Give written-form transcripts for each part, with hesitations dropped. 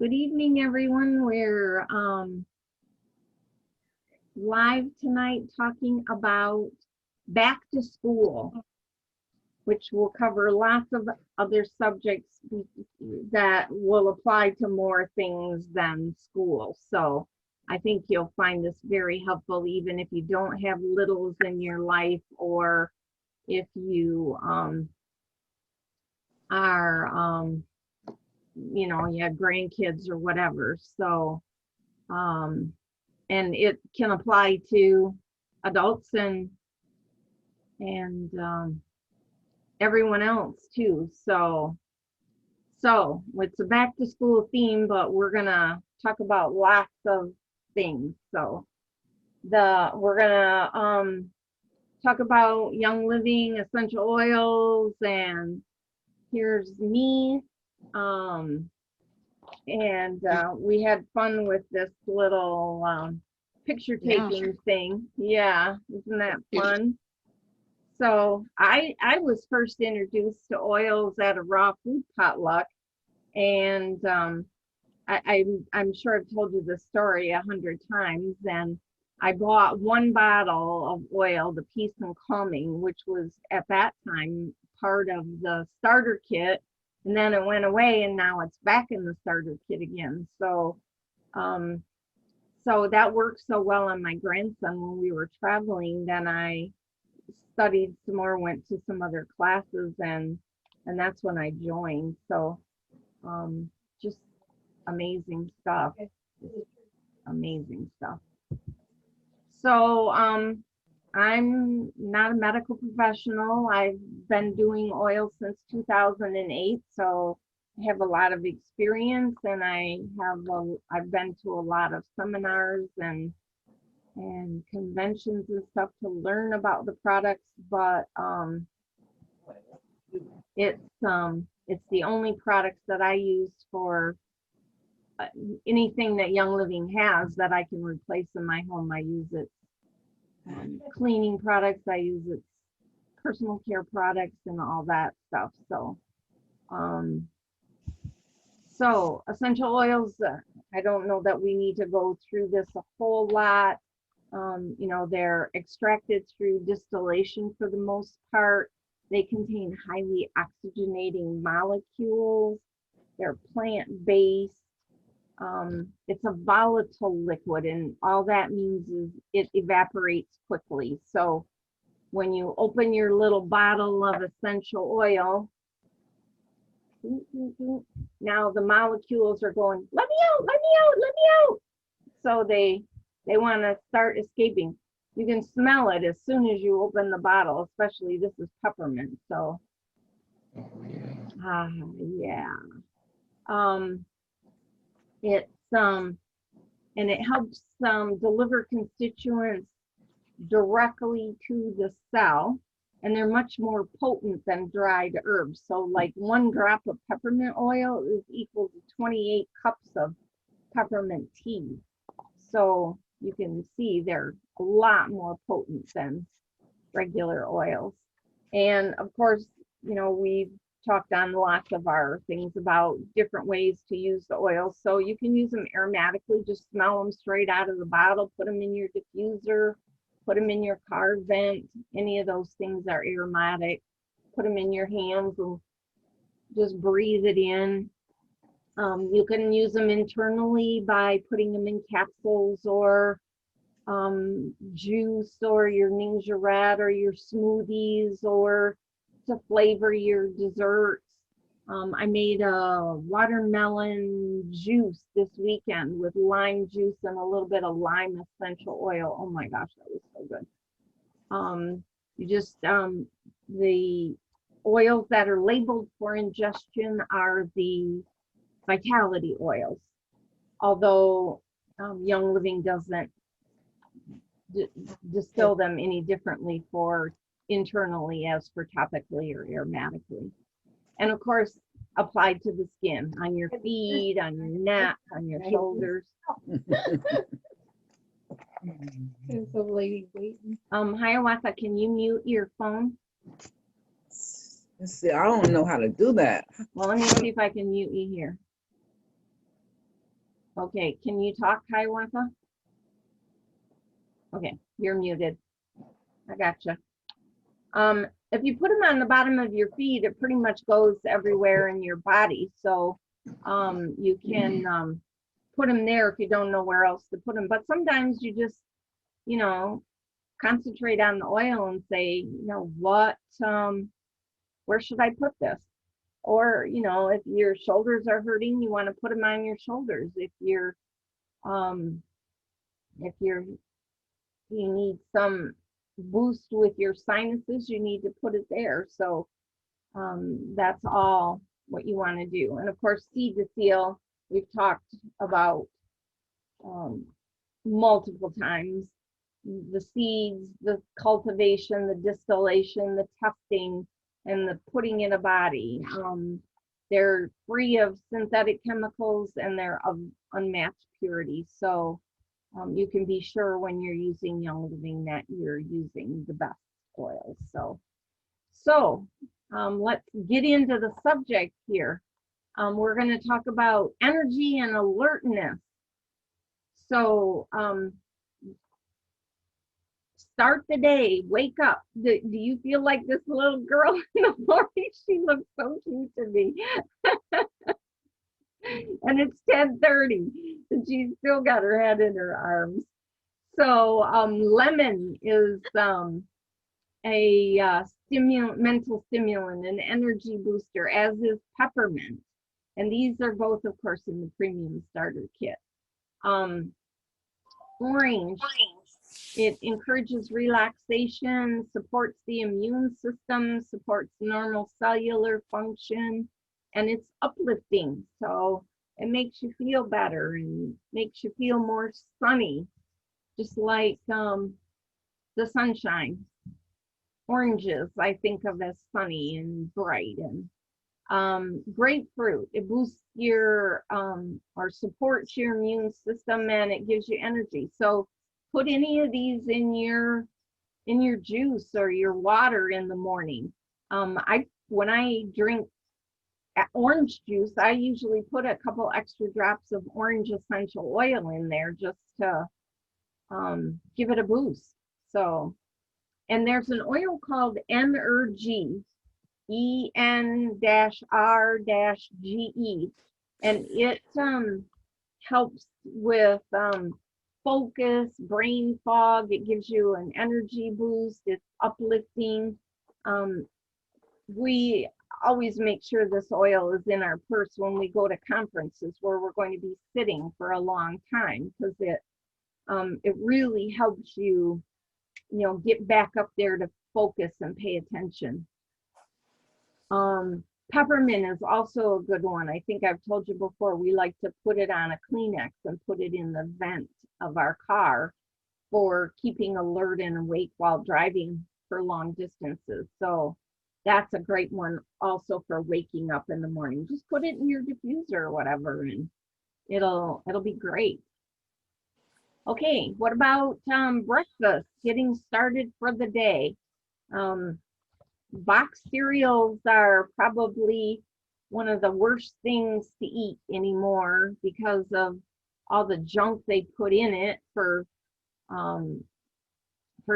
Good evening, everyone. We're live tonight talking about back to school, which will cover lots of other subjects that will apply to more things than school. So I think you'll find this very helpful, even if you don't have littles in your life, or if you are you have grandkids or whatever. So and it can apply to adults and everyone else too. So it's a back to school theme, but we're gonna talk about lots of things. So we're gonna talk about Young Living essential oils, and here's me. We had fun with this little picture taking thing. Yeah, isn't that fun? So I was first introduced to oils at a raw food potluck, and I'm sure I've told you this story 100 times. And I bought one bottle of oil, the Peace and Calming, which was at that time part of the starter kit. And then it went away, and now it's back in the starter kit again. So that worked so well on my grandson when we were traveling. Then I studied some more, went to some other classes, and that's when I joined. So just amazing stuff. Amazing stuff. So I'm not a medical professional. I've been doing oil since 2008, so I have a lot of experience, and I've been to a lot of seminars and conventions and stuff to learn about the products, but it's the only products that I use for anything that Young Living has that I can replace in my home. I use it cleaning products, I use it personal care products and all that stuff. So essential oils, I don't know that we need to go through this a whole lot. They're extracted through distillation for the most part. They contain highly oxygenating molecules. They're plant-based. It's a volatile liquid, and all that means is it evaporates quickly. So when you open your little bottle of essential oil, now the molecules are going, let me out, let me out, let me out. So they want to start escaping. You can smell it as soon as you open the bottle, especially this is peppermint. So yeah. It's and it helps deliver constituents directly to the cell, and they're much more potent than dried herbs. So like 1 drop of peppermint oil is equal to 28 cups of peppermint tea. So you can see they're a lot more potent than regular oils. And of course, we've talked on lots of our things about different ways to use the oils. So you can use them aromatically, just smell them straight out of the bottle, put them in your diffuser, put them in your car vent. Any of those things are aromatic. Put them in your hands and just breathe it in. You can use them internally by putting them in capsules or juice, or your Ningxia or your smoothies, or to flavor your desserts. I made a watermelon juice this weekend with lime juice and a little bit of lime essential oil. Oh my gosh, that was so good. The oils that are labeled for ingestion are the vitality oils, although Young Living doesn't distill them any differently for internally as for topically or aromatically. And of course, applied to the skin, on your feet, on your neck, on your shoulders. There's a lady waiting. Hiawatha, can you mute your phone? Let's see, I don't know how to do that. Well, let me see if I can mute you here. Okay, can you talk, Hiawatha? Okay, you're muted. I gotcha. If you put them on the bottom of your feet, it pretty much goes everywhere in your body. So you can put them there if you don't know where else to put them. But sometimes you just, you know, concentrate on the oil and say, you know, where should I put this? Or, you know, if your shoulders are hurting, you want to put them on your shoulders. Um, if you need some boost with your sinuses, you need to put it there. So that's all what you want to do. And of course, seed to seal, we've talked about multiple times. The seeds, the cultivation, the distillation, the testing, and the putting in a body. They're free of synthetic chemicals and they're of unmatched purity. So you can be sure when you're using Young Living that you're using the best oils. So let's get into the subject here. We're going to talk about energy and alertness. So start the day, wake up. Do you feel like this little girl in the morning? She looks so cute to me. And it's 10:30 and she's still got her head in her arms. So lemon is a mental stimulant, an energy booster, as is peppermint. And these are both, of course, in the premium starter kit. Orange, it encourages relaxation, supports the immune system, supports normal cellular function, and it's uplifting. So it makes you feel better and makes you feel more sunny, just like the sunshine. Oranges, I think of as sunny and bright. And grapefruit, it boosts your or supports your immune system and it gives you energy. So put any of these in your juice or your water in the morning. When I drink orange juice, I usually put a couple extra drops of orange essential oil in there just to give it a boost. So, and there's an oil called Energy, EN-R-GE, and it helps with focus, brain fog. It gives you an energy boost. It's uplifting. We always make sure this oil is in our purse when we go to conferences where we're going to be sitting for a long time, because it really helps you, you know, get back up there to focus and pay attention. Peppermint is also a good one. I think I've told you before, we like to put it on a Kleenex and put it in the vent of our car for keeping alert and awake while driving for long distances. So that's a great one also for waking up in the morning. Just put it in your diffuser or whatever and it'll be great. Okay, what about breakfast, getting started for the day? Box cereals are probably one of the worst things to eat anymore because of all the junk they put in it for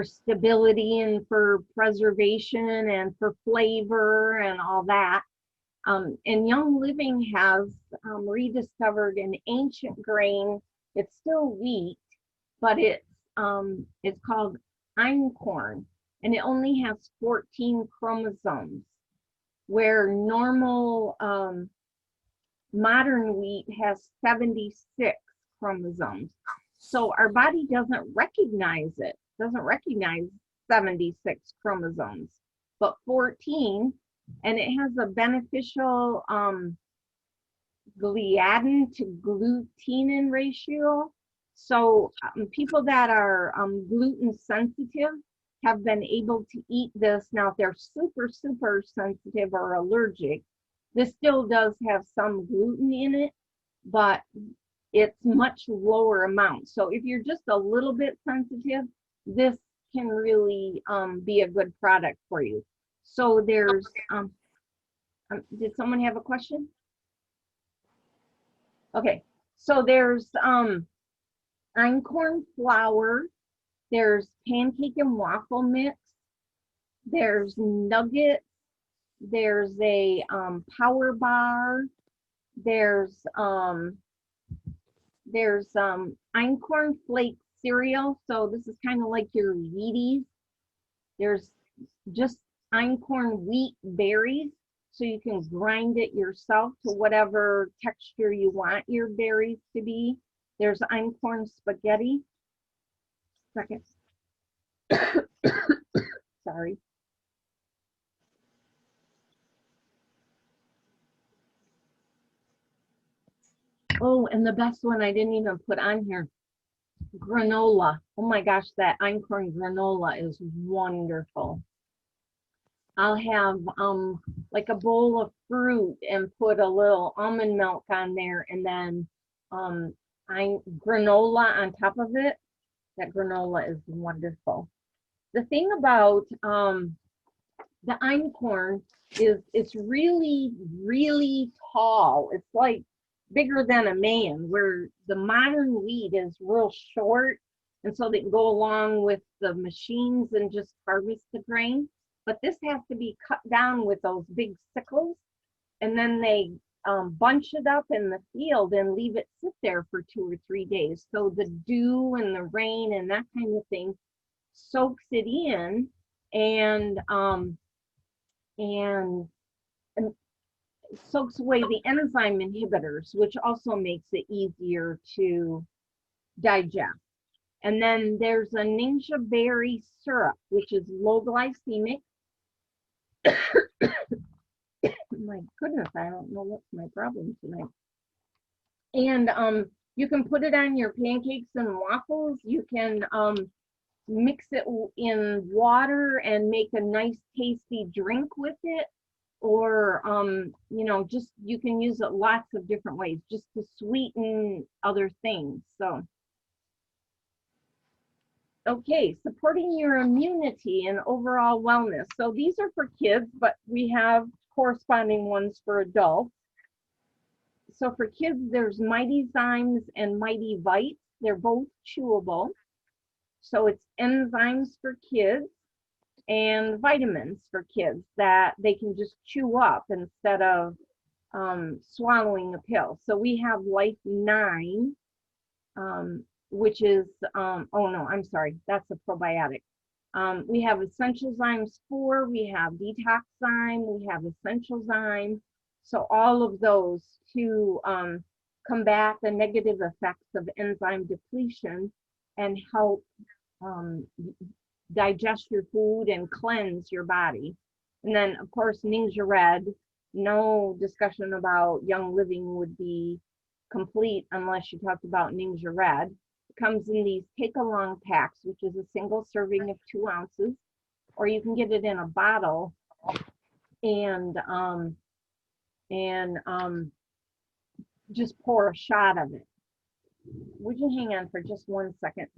stability and for preservation and for flavor and all that. And Young Living has rediscovered an ancient grain. It's still wheat, but it's called einkorn, and it only has 14 chromosomes, where normal modern wheat has 76 chromosomes. So our body doesn't recognize it, doesn't recognize 76 chromosomes, but 14, and it has a beneficial gliadin to glutenin ratio. So people that are gluten sensitive have been able to eat this. Now, if they're super, super sensitive or allergic, this still does have some gluten in it, but it's much lower amounts. So if you're just a little bit sensitive, this can really be a good product for you. So there's, did someone have a question? Okay, So there's einkorn flour, there's pancake and waffle mix, there's nuggets, there's a power bar, there's einkorn flake cereal. So this is kind of like your Wheaties. There's just einkorn wheat berries, so you can grind it yourself to whatever texture you want your berries to be. There's einkorn spaghetti. Second. Sorry. Oh, and the best one I didn't even put on here, granola. Oh my gosh, that einkorn granola is wonderful. I'll have like a bowl of fruit and put a little almond milk on there, and then granola on top of it. That granola is wonderful. The thing about the einkorn is it's really, really tall. It's like bigger than a man, where the modern wheat is real short, and so they can go along with the machines and just harvest the grain. But this has to be cut down with those big sickles, and then they bunch it up in the field and leave it sit there for 2 or 3 days. So the dew and the rain and that kind of thing soaks it in, and soaks away the enzyme inhibitors, which also makes it easier to digest. And then there's a ninja berry syrup, which is low glycemic. My goodness, I don't know what's my problem tonight. And you can put it on your pancakes and waffles. You can mix it in water and make a nice tasty drink with it. Or you know, just you can use it lots of different ways just to sweeten other things. So okay, supporting your immunity and overall wellness. So these are for kids, but we have corresponding ones for adults. So for kids, there's Mighty Zymes and Mighty Vites. They're both chewable. So it's enzymes for kids and vitamins for kids that they can just chew up instead of swallowing a pill. So we have Life 9, which is, oh no, I'm sorry, that's a probiotic. We have Essential Zymes 4, we have Detox Zyme, we have Essential Zyme. So all of those to combat the negative effects of enzyme depletion and help digest your food and cleanse your body. And then of course Ningxia Red, no discussion about Young Living would be complete unless you talked about Ningxia Red. It comes in these take along packs, which is a single serving of 2 ounces, or you can get it in a bottle and just pour a shot of it. Would you hang on for just 1 second?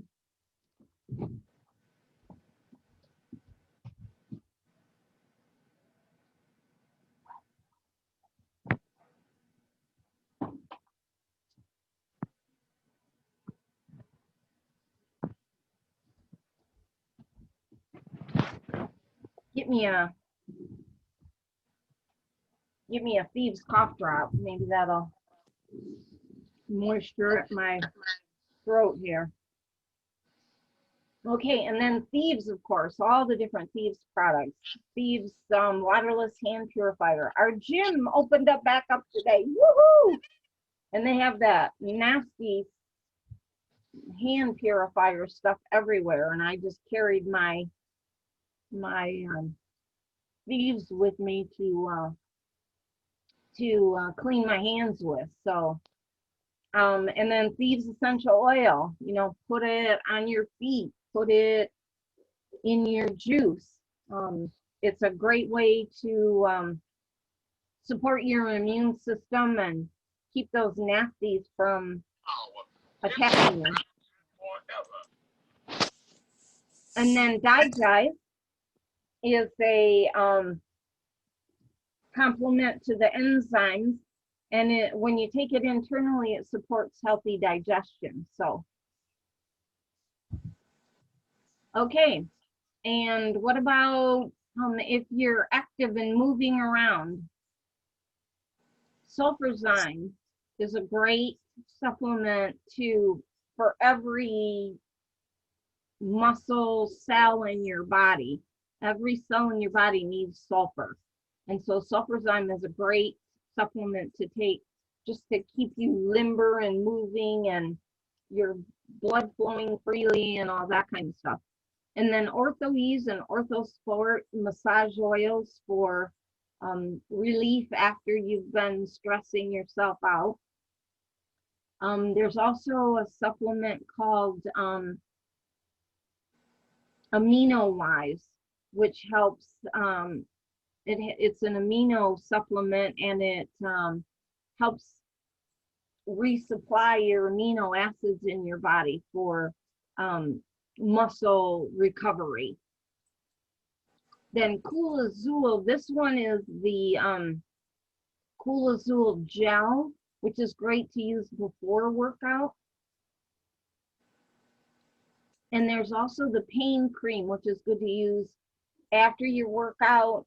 Give me a Thieves cough drop. Maybe that'll moisture my throat here. Okay, and then Thieves, of course, all the different Thieves products. Thieves waterless hand purifier. Our gym opened up back up today. Woohoo! And they have that nasty hand purifier stuff everywhere, and I just carried my Thieves with me to clean my hands with. So and then Thieves essential oil, you know, put it on your feet, put it in your juice. It's a great way to support your immune system and keep those nasties from attacking you. And then Digest is a complement to the enzymes, And when you take it internally, it supports healthy digestion. So, okay. And what about if you're active and moving around? Sulfurzyme is a great supplement for every muscle cell in your body. Every cell in your body needs sulfur. And so sulfurzyme is a great supplement to take just to keep you limber and moving and your blood flowing freely and all that kind of stuff. And then OrthoEase and OrthoSport massage oils for relief after you've been stressing yourself out. There's also a supplement called AminoWise, which helps. It's an amino supplement, and it helps resupply your amino acids in your body for muscle recovery. Then Cool Azul, this one is the Cool Azul gel, which is great to use before workout. And there's also the pain cream, which is good to use after your workout,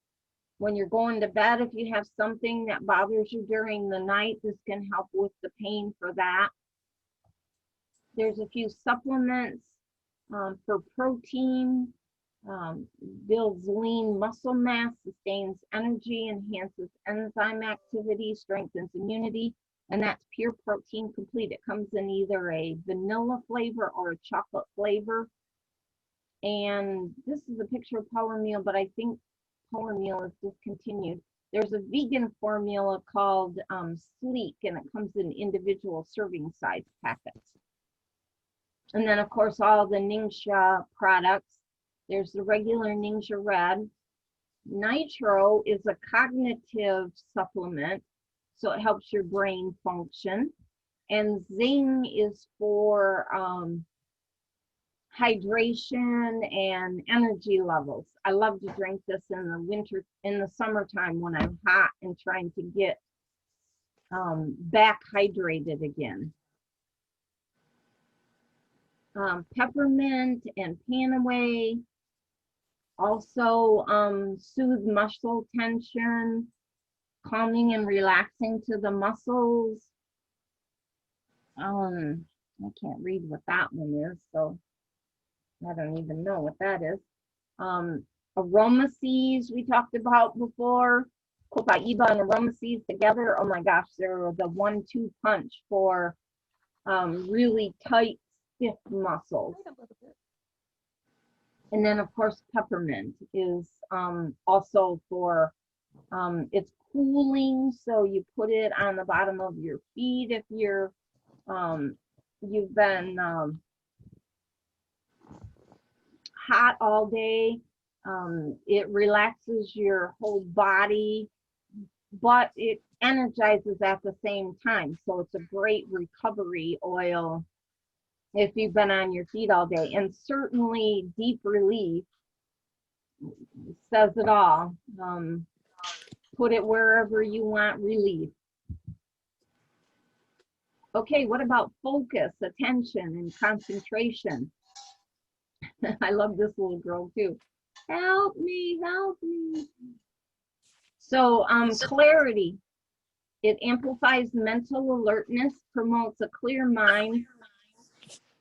when you're going to bed. If you have something that bothers you during the night, this can help with the pain for that. There's a few supplements for protein. Builds lean muscle mass, sustains energy, enhances enzyme activity, strengthens immunity, and that's Pure Protein Complete. It comes in either a vanilla flavor or a chocolate flavor. And this is a picture of Power Meal, but I think Power Meal is discontinued. There's a vegan formula called Sleek, and it comes in individual serving size packets. And then, of course, all the Ningxia products. There's the regular Ningxia Red. Nitro is a cognitive supplement, so it helps your brain function. And Zing is for hydration and energy levels. I love to drink this in the summertime when I'm hot and trying to get back hydrated again. Peppermint and Panaway also soothe muscle tension, calming and relaxing to the muscles. I can't read what that one is, so I don't even know what that is. Aromaseeds we talked about before. Copaiba and Aromaseeds together, oh my gosh, they're the 1-2 punch for really tight, stiff muscles. And then, of course, peppermint is also for, it's cooling, so you put it on the bottom of your feet if you've been hot all day. It relaxes your whole body, but it energizes at the same time. So it's a great recovery oil if you've been on your feet all day. And certainly Deep Relief says it all. Put it wherever you want relief. Okay, what about focus, attention, and concentration? I love this little girl too. Help me, help me. So clarity. It amplifies mental alertness, promotes a clear mind,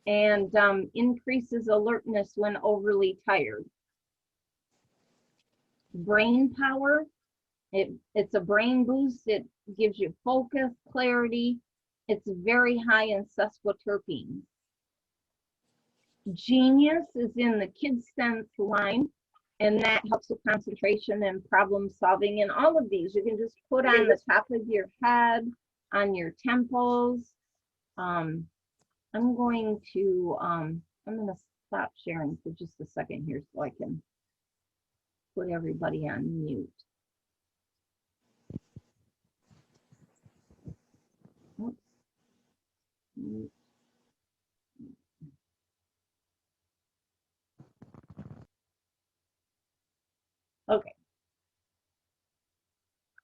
and increases alertness when overly tired. Brain power. It's a brain boost. It gives you focus, clarity. It's very high in sesquiterpenes. Genius is in the KidSense line, and that helps with concentration and problem solving. And all of these you can just put on the top of your head, on your temples. I'm going to stop sharing for just a second here so I can put everybody on mute. Oops. Mute. Okay.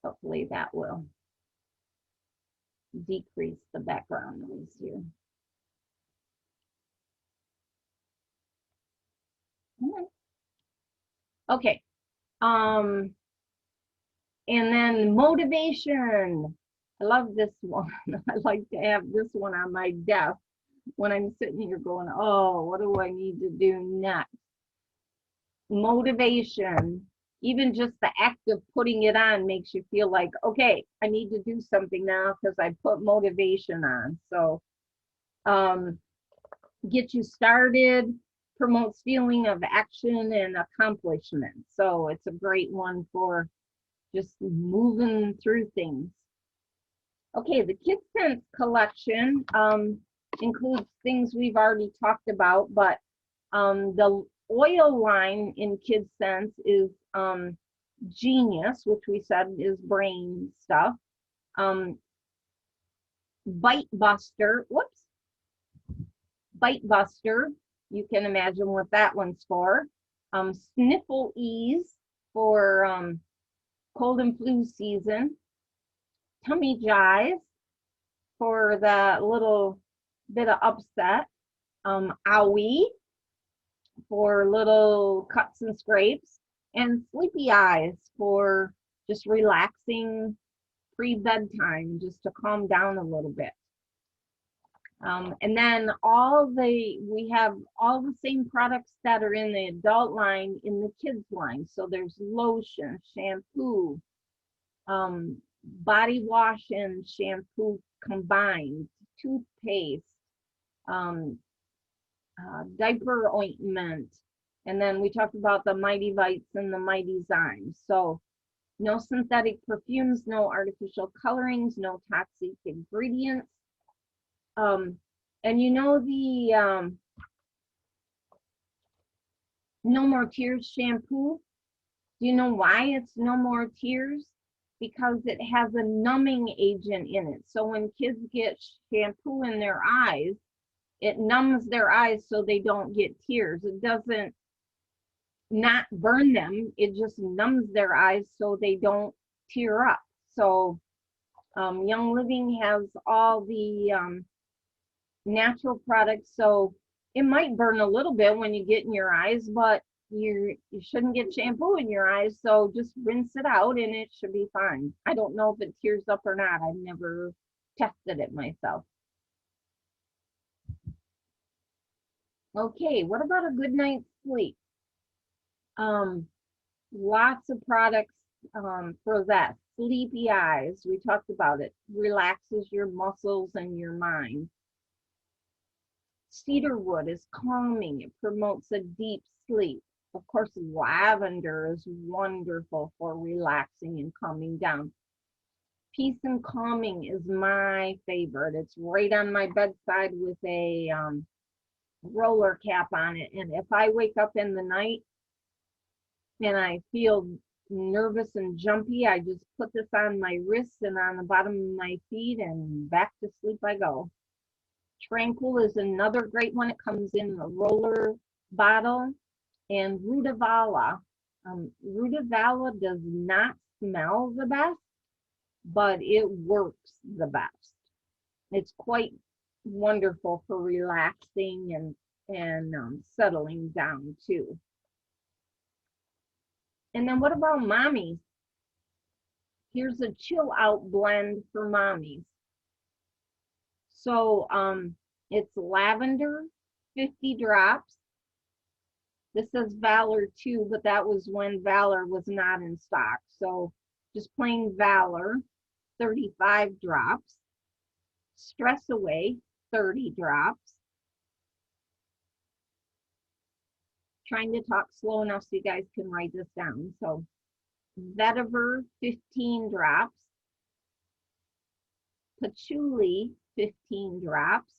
Hopefully that will decrease the background noise here. Okay. And then motivation. I love this one. I like to have this one on my desk when I'm sitting here going, oh, what do I need to do next? Motivation, even just the act of putting it on makes you feel like, okay, I need to do something now because I put motivation on. So get you started, promotes feeling of action and accomplishment. So it's a great one for just moving through things. Okay, the Kid Sense collection includes things we've already talked about, but the oil line in Kid Sense is Genius, which we said is brain stuff. Bite Buster, whoops, Bite Buster, you can imagine what that one's for. Sniffle Ease for cold and flu season. Tummy Jive for the little bit of upset. Owie for little cuts and scrapes. And Sleepy Eyes for just relaxing pre-bedtime, just to calm down a little bit. And then we have all the same products that are in the adult line in the kids line. So there's lotion, shampoo, body wash and shampoo combined, toothpaste, diaper ointment, and then we talked about the Mighty Bites and the Mighty Zymes. So no synthetic perfumes, no artificial colorings, no toxic ingredients. And you know the No More Tears shampoo? Do you know why it's No More Tears? Because it has a numbing agent in it. So when kids get shampoo in their eyes, it numbs their eyes so they don't get tears. It doesn't not burn them, it just numbs their eyes so they don't tear up. So Young Living has all the natural products, so it might burn a little bit when you get in your eyes, but you shouldn't get shampoo in your eyes, so just rinse it out and it should be fine. I don't know if it tears up or not. I've never tested it myself. Okay, what about a good night's sleep? Lots of products for that. Sleepy Eyes, we talked about it, relaxes your muscles and your mind. Cedarwood is calming, it promotes a deep sleep. Of course, lavender is wonderful for relaxing and calming down. Peace and Calming is my favorite. It's right on my bedside with a roller cap on it. And if I wake up in the night and I feel nervous and jumpy, I just put this on my wrists and on the bottom of my feet and back to sleep I go. Tranquil is another great one. It comes in a roller bottle. And Rutavala. Rutavala does not smell the best, but it works the best. It's quite wonderful for relaxing and settling down too. And then what about mommies? Here's a chill out blend for mommies. So it's lavender, 50 drops. This says Valor too, but that was when Valor was not in stock. So just plain Valor, 35 drops. Stress Away, 30 drops. Trying to talk slow enough so you guys can write this down. So Vetiver, 15 drops. Patchouli, 15 drops.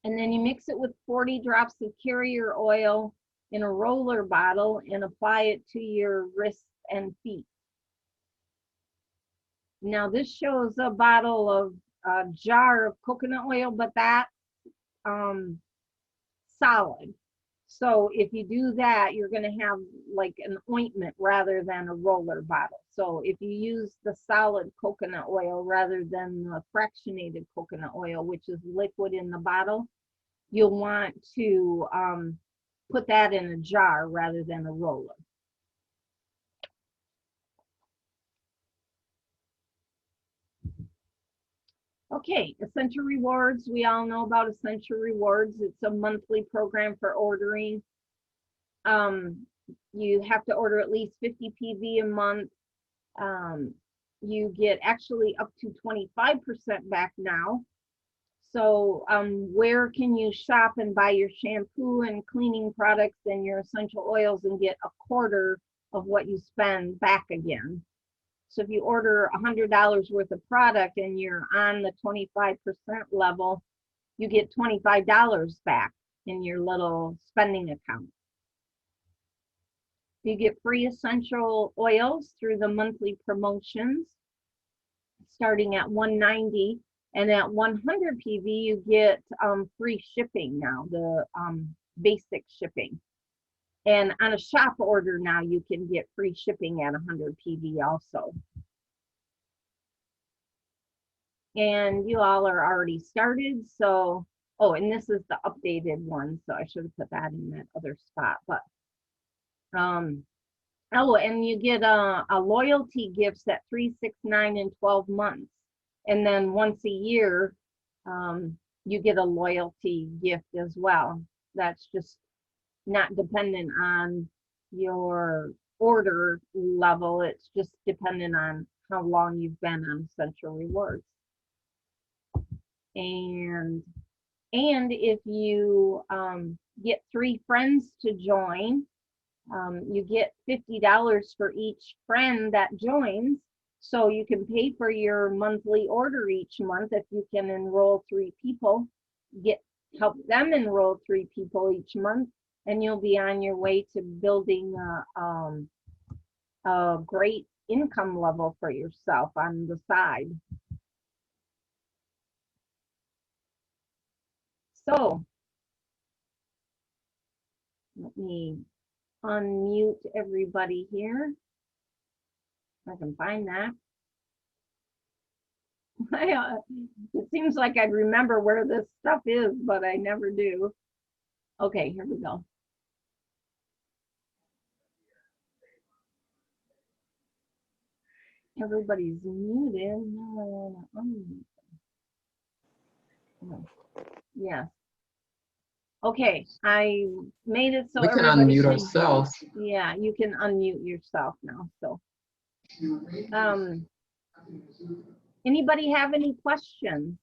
And then you mix it with 40 drops of carrier oil in a roller bottle and apply it to your wrists and feet. Now this shows a bottle of a jar of coconut oil, but that's solid. So if you do that, you're going to have like an ointment rather than a roller bottle. So if you use the solid coconut oil rather than the fractionated coconut oil, which is liquid in the bottle, you'll want to put that in a jar rather than a roller. Okay, Essential Rewards. We all know about Essential Rewards. It's a monthly program for ordering. You have to order at least 50 PV a month. You get actually up to 25% back now. So where can you shop and buy your shampoo and cleaning products and your essential oils and get a quarter of what you spend back again? So if you order $100 worth of product and you're on the 25% level, you get $25 back in your little spending account. You get free essential oils through the monthly promotions, starting at $190, and at 100 PV you get free shipping now, the basic shipping. And on a shop order now you can get free shipping at 100 PV also. And you all are already started, so, oh, and this is the updated one, so I should have put that in that other spot, but oh, and you get a loyalty gifts at 3, 6, 9, and 12 months. And then once a year, you get a loyalty gift as well. That's just not dependent on your order level. It's just dependent on how long you've been on Essential Rewards. And if you get 3 friends to join, you get $50 for each friend that joins, so you can pay for your monthly order each month if you can enroll 3 people. Help them enroll 3 people each month, and you'll be on your way to building a great income level for yourself on the side. So let me unmute everybody here. I can find that. It seems like I'd remember where this stuff is, but I never do. Okay, here we go. Everybody's muted. Now I want to unmute. Yes. Okay, I made it so we can everybody unmute can, ourselves. yeah, you can unmute yourself now. So, anybody have any questions?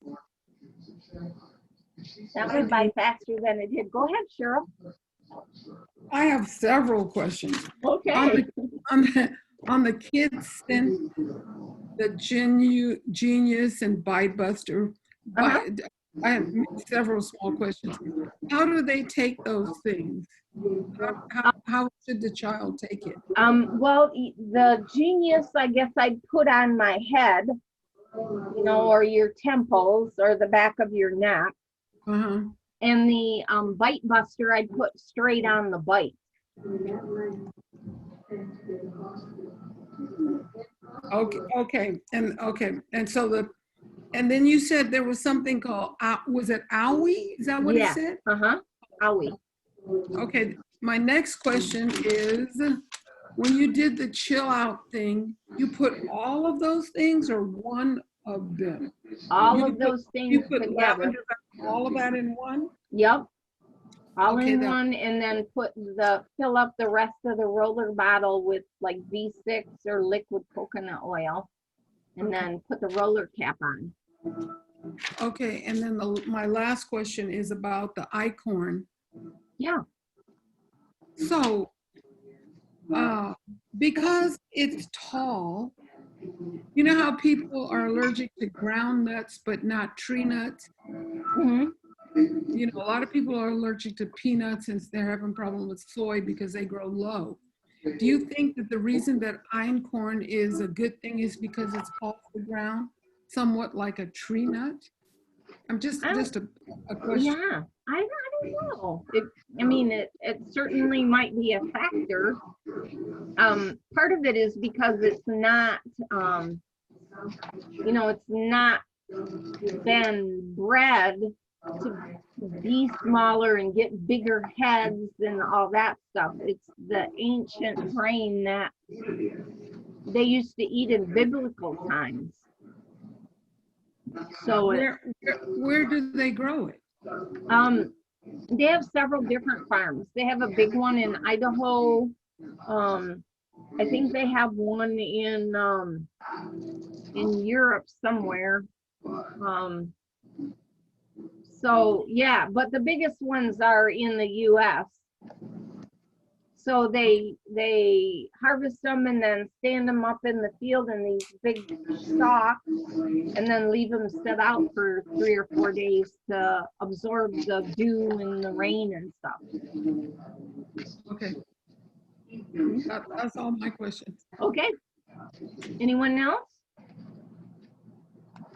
That went by faster than it did. Go ahead, Cheryl. I have several questions. Okay. On the kids and the Genius and Bite Buster, I have several small questions. How do they take those things? How should the child take it? Well, the Genius, I guess I'd put on my head, you know, or your temples or the back of your neck. And the Bite Buster, I'd put straight on the bite. Okay, and so and then you said there was something called, was it Owie? Is that what it said? Owie. Okay, my next question is, when you did the chill out thing, you put all of those things or one of them? All of those things you put together. Lavender, all of that in one? Yep. All Okay, in one, and then fill up the rest of the roller bottle with like V6 or liquid coconut oil, and then put the roller cap on. Okay, and then my last question is about the icorn. Yeah. So, because it's tall, you know how people are allergic to ground nuts but not tree nuts? You know, a lot of people are allergic to peanuts and they're having problems with soy because they grow low. Do you think that the reason that einkorn is a good thing is because it's off the ground, somewhat like a tree nut? I'm just a question. Yeah, don't know. I mean, it certainly might be a factor. Part of it is because it's not, it's not been bred to be smaller and get bigger heads and all that stuff. It's the ancient brain that they used to eat in biblical times. So where do they grow it? they have several different farms. They have a big one in Idaho. I think they have one in Europe somewhere. So yeah, but the biggest ones are in the US. So they harvest them and then stand them up in the field in these big stalks and then leave them sit out for 3 or 4 days to absorb the dew and the rain and stuff. Okay. That's all my questions. Okay. Anyone else?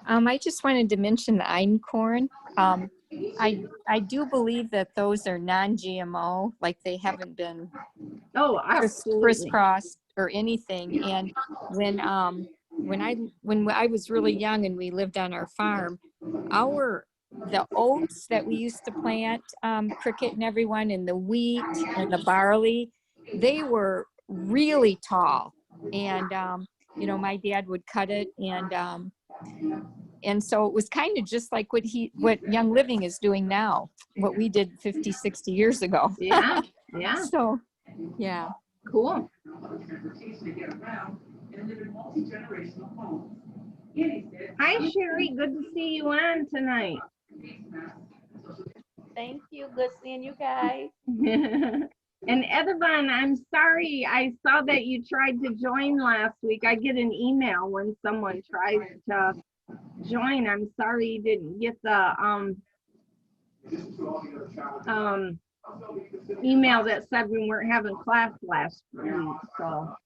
I just wanted to mention the einkorn. I do believe that those are non-GMO, like they haven't been crisscrossed or anything. And when I was really young and we lived on our farm, the oats that we used to plant, Cricket and everyone, and the wheat and the barley, they were really tall. And my dad would cut it, and so it was kind of just like what Young Living is doing now, what we did 50, 60 years ago. Yeah. So, yeah. Cool. Hi, Sherry. Good to see you on tonight. Thank you. Good seeing you guys. And Edevan, I'm sorry. I saw that you tried to join last week. I get an email when someone tries to join. I'm sorry you didn't get the email that said we weren't having class last week. So,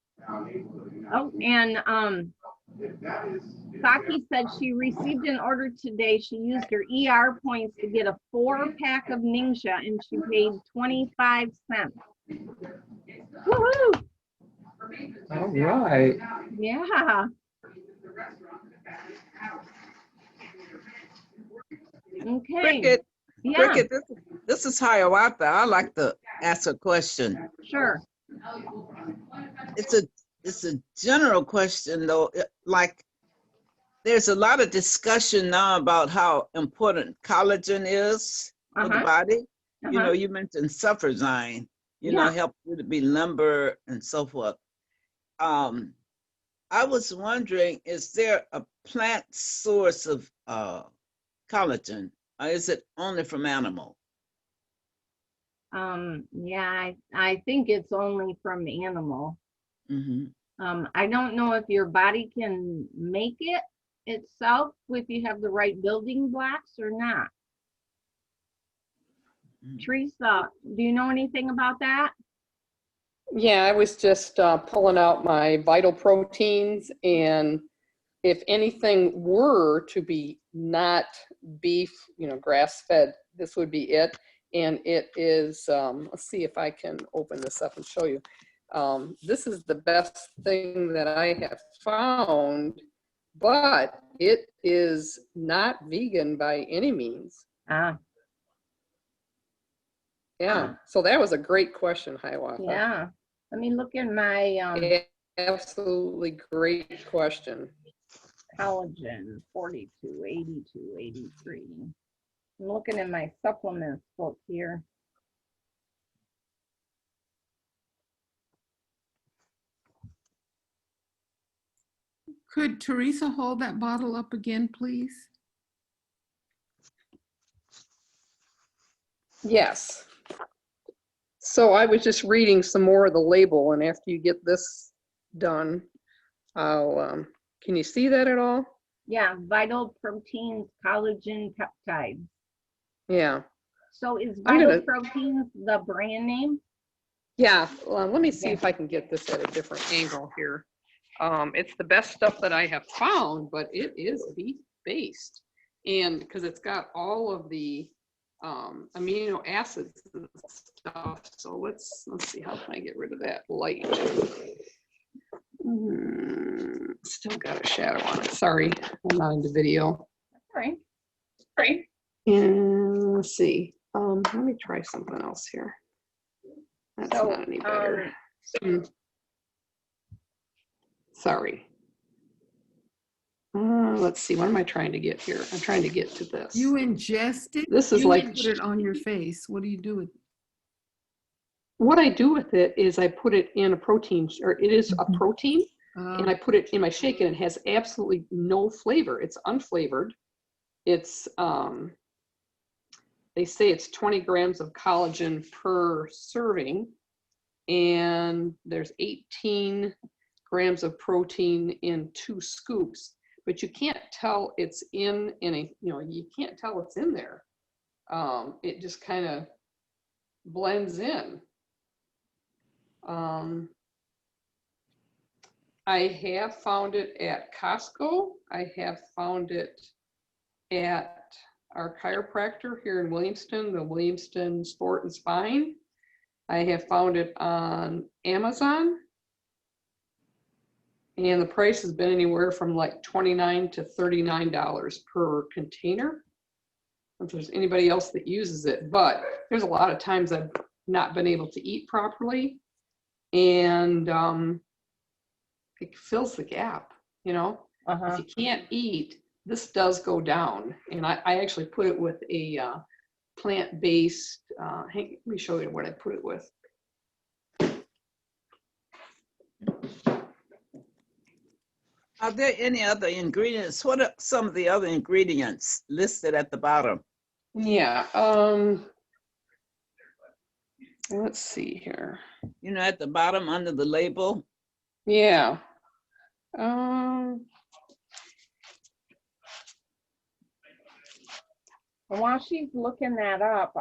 and Saki said she received an order today. She used her ER points to get a 4-pack of Ningxia, and she paid 25 cents. Woohoo! All right. Yeah. Okay. Cricket, Yeah. Cricket, this is Hiawatha. I'd like to ask a question. Sure. It's a general question though. Like, there's a lot of discussion now about how important collagen is for the body. You mentioned Sulfurzyme, help you to be limber and so forth. I was wondering, is there a plant source of collagen, or is it only from animal? Yeah, I think it's only from animal. Mm-hmm. I don't know if your body can make it itself if you have the right building blocks or not. Teresa, do you know anything about that? Yeah, I was just pulling out my vital proteins, and if anything were to be not beef, grass-fed, this would be it. And it is, let's see if I can open this up and show you. This is the best thing that I have found, but it is not vegan by any means. Yeah, so that was a great question, Hiawatha. Yeah, let me look in my absolutely great question. Collagen 42, 82, 83. I'm looking in my supplements book here. Could Teresa hold that bottle up again, please? Yes. So I was just reading some more of the label, and after you get this done, I'll, can you see that at all? Yeah, vital proteins, collagen peptides. Yeah. So is Vital Proteins the brand name? Yeah, well, let me see if I can get this at a different angle here. It's the best stuff that I have found, but it is beef based, and because it's got all of the amino acids and stuff. So let's see, how can I get rid of that light? Still got a shadow on it. Sorry, I'm not in the video. All right. And let's see. Let me try something else here. That's So, not any better. Sorry. Let's see. What am I trying to get here? I'm trying to get to this. You ingest it? This is You like- put it on your face. What do you do with it? What I do with it is I put it in a protein, or it is a protein, and I put it in my shake, and it has absolutely no flavor. It's unflavored. It's they say it's 20 grams of collagen per serving, and there's 18 grams of protein in 2 scoops, but you can't tell it's in any, you can't tell it's in there. It just kind of blends in. I have found it at Costco. I have found it at our chiropractor here in Williamston, the Williamston Sport and Spine. I have found it on Amazon. And the price has been anywhere from like $29 to $39 per container. If there's anybody else that uses it, but there's a lot of times I've not been able to eat properly, and it fills the gap, If you can't eat, this does go down. And I actually put it with a plant-based, let me show you what I put it with. Are there any other ingredients? What are some of the other ingredients listed at the bottom? Yeah, let's see here. At the bottom under the label? Yeah. While she's looking that up,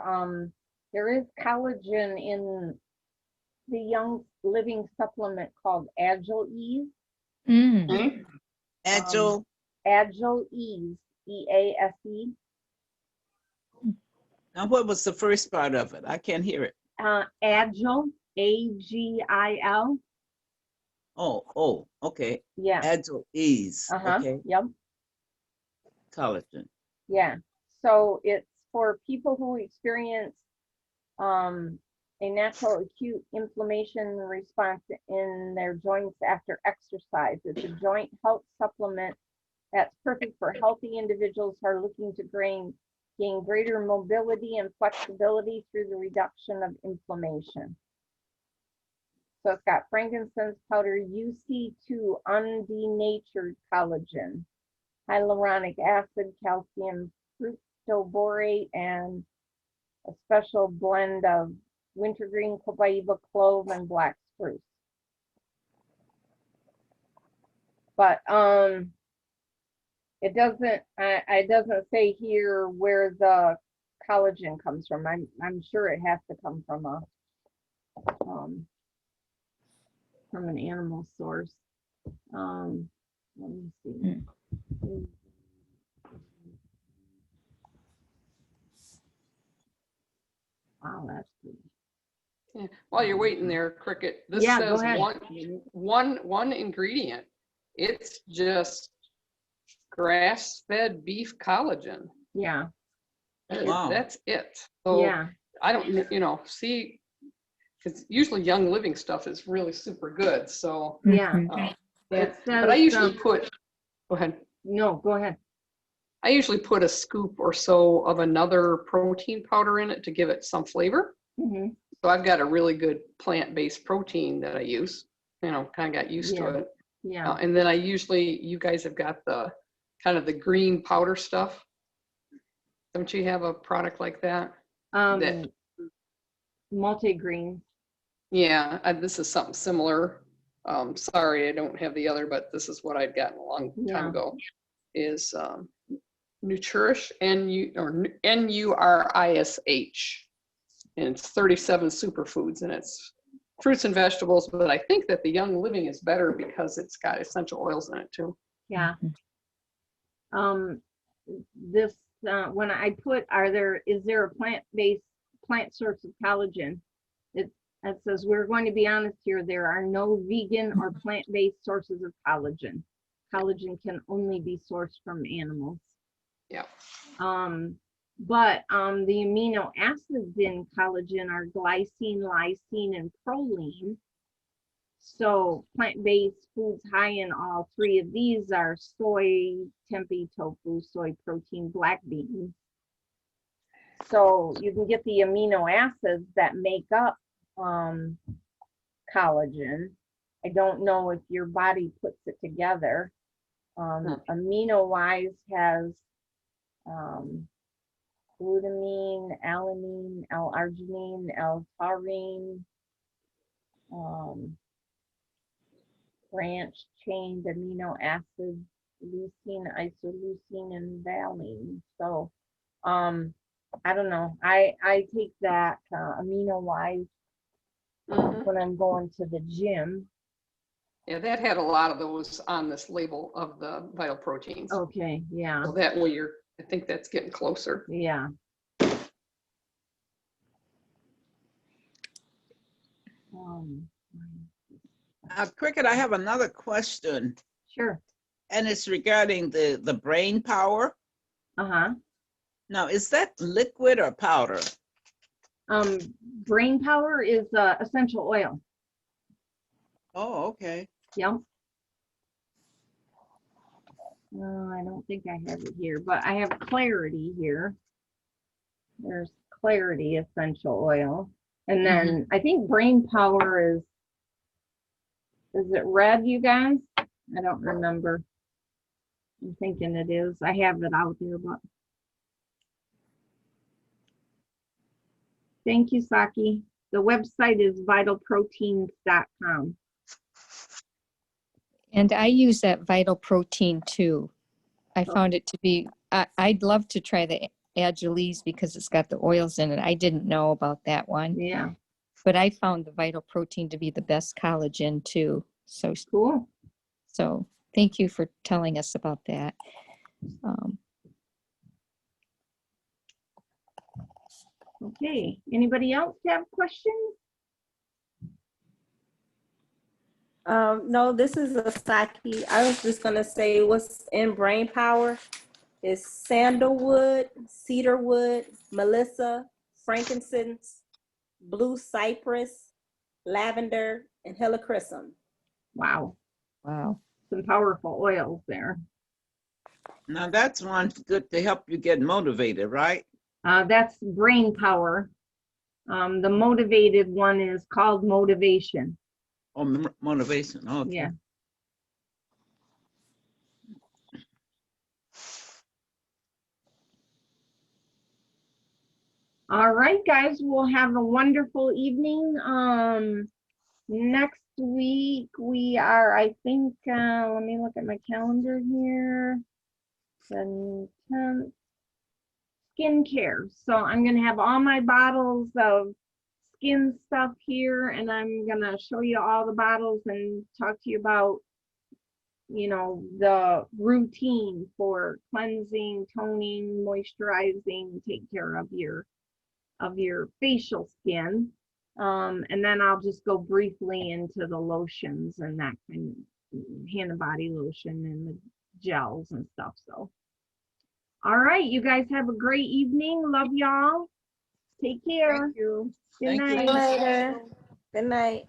there is collagen in the Young Living supplement called Agile Ease. Okay. Agile? Agile Ease, EASE. Now, what was the first part of it? I can't hear it. Agile, AGIL. Oh, okay. Yeah. Agile Ease. Okay. Yep. Collagen. Yeah. So it's for people who experience a natural acute inflammation response in their joints after exercise. It's a joint health supplement that's perfect for healthy individuals who are looking to gain greater mobility and flexibility through the reduction of inflammation. So it's got frankincense powder, UC2 undenatured collagen, hyaluronic acid, calcium fructoborate, and a special blend of wintergreen, copaiba, clove, and black spruce. But it doesn't say here where the collagen comes from. I'm sure it has to come from an animal source. Let me see. Wow, that's good. Yeah. While you're waiting there, Cricket, this Yeah, go says ahead. one ingredient. It's just grass-fed beef collagen. Yeah, Wow. That's it. So yeah, I don't, see, because usually Young Living stuff is really super good. So, yeah. but It I says, usually put, go ahead. no, go ahead. I usually put a scoop or so of another protein powder in it to give it some flavor. Mhm. So I've got a really good plant-based protein that I use, kind of got used to Yeah. it. Yeah. And then you guys have got the kind of the green powder stuff. Don't you have a product like that? Multi-green. Yeah, this is something similar. Sorry, I don't have the other, but this is what I'd gotten a long time Yeah. ago. Is Nuturish, N-U-R-I-S-H. And it's 37 superfoods, and it's fruits and vegetables, but I think that the Young Living is better because it's got essential oils in it too. Yeah. This when I put, is there a plant source of collagen? It says, we're going to be honest here, there are no vegan or plant-based sources of collagen. Collagen can only be sourced from animals. Yeah. But the amino acids in collagen are glycine, lysine, and proline. So plant-based foods high in all three of these are soy, tempeh, tofu, soy protein, black beans. So you can get the amino acids that make up collagen. I don't know if your body puts it together. Amino-wise has glutamine, alanine, L-arginine, L-taurine, branched chained amino acids, leucine, isoleucine, and valine. So I don't know. I take that amino-wise when I'm going to the gym. Yeah, that had a lot of those on this label of the vital proteins. Okay, yeah. So that way I think that's getting closer. Yeah. Cricket, I have another question, Sure. and it's regarding the brain power. Uh-huh. Now, is that liquid or powder? Brain power is essential oil. Oh, okay. Yep. I don't think I have it here, but I have Clarity here. There's Clarity essential oil. And then I think brain power is it red, you guys? I don't remember. I'm thinking it is. I have it out there, but. Thank you, Saki. The website is vitalproteins.com. And I use that Vital Protein too. I found it to be, I'd love to try the Agilis because it's got the oils in it. I didn't know about that one. Yeah. But I found the Vital Protein to be the best collagen too. So Cool. So thank you for telling us about that. Okay. Anybody else have questions? No, this is a Saki. I was just gonna say what's in brain power is sandalwood, cedarwood, melissa, frankincense, blue cypress, lavender, and helichrysum. Wow. Wow. Some powerful oils there. Now, that's one good to help you get motivated, right? That's brain power. The motivated one is called motivation. Or motivation. Okay. Yeah. All right, guys, we'll have a wonderful evening. Next week we are, I think, let me look at my calendar here. The 10th, skincare. So I'm going to have all my bottles of skin stuff here, and I'm going to show you all the bottles and talk to you about, you know, the routine for cleansing, toning, moisturizing, take care of your facial skin. And then I'll just go briefly into the lotions and that kind of hand and body lotion and the gels and stuff. So, all right, you guys have a great evening. Love y'all. Take care. Thank you. Good Thank you. night. Later. Good night.